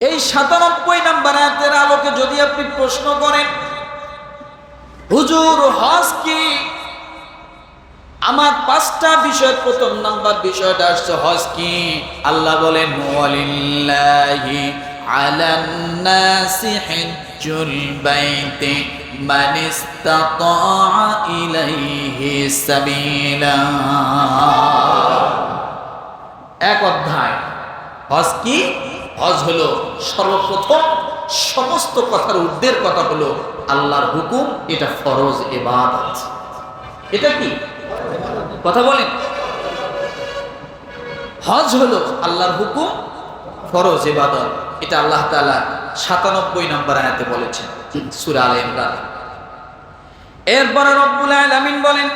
এই ৯৭ নম্বর আয়াতের আলোকে যদি আপনি প্রশ্ন করেন, হুজুর হজ কি? আমার ৫টা বিষয়, প্রথম নাম্বার বিষয়টা আসছে হজ কি। আল্লাহ বলেন ওয়ালিল্লাহি আলান নাসি হিজ্জুল বাইতি মান ইসতাতা ইলাইহি সাবিলা। এক অধ্যায়। হজ কি? হজ হলো সর্বপ্রথম সমস্ত কথার ঊর্ধ্বের কথা হলো আল্লাহর হুকুম, এটা ফরজ ইবাদত। এটা কি কথা বলেন? হজ হলো আল্লাহর হুকুম, ফরজ ইবাদত। এটা আল্লাহ তাআলা ৯৭ নম্বর আয়াতে বলেছেন সূরা আলে ইমরান। এরপরে রব্বুল আলামিন বলেন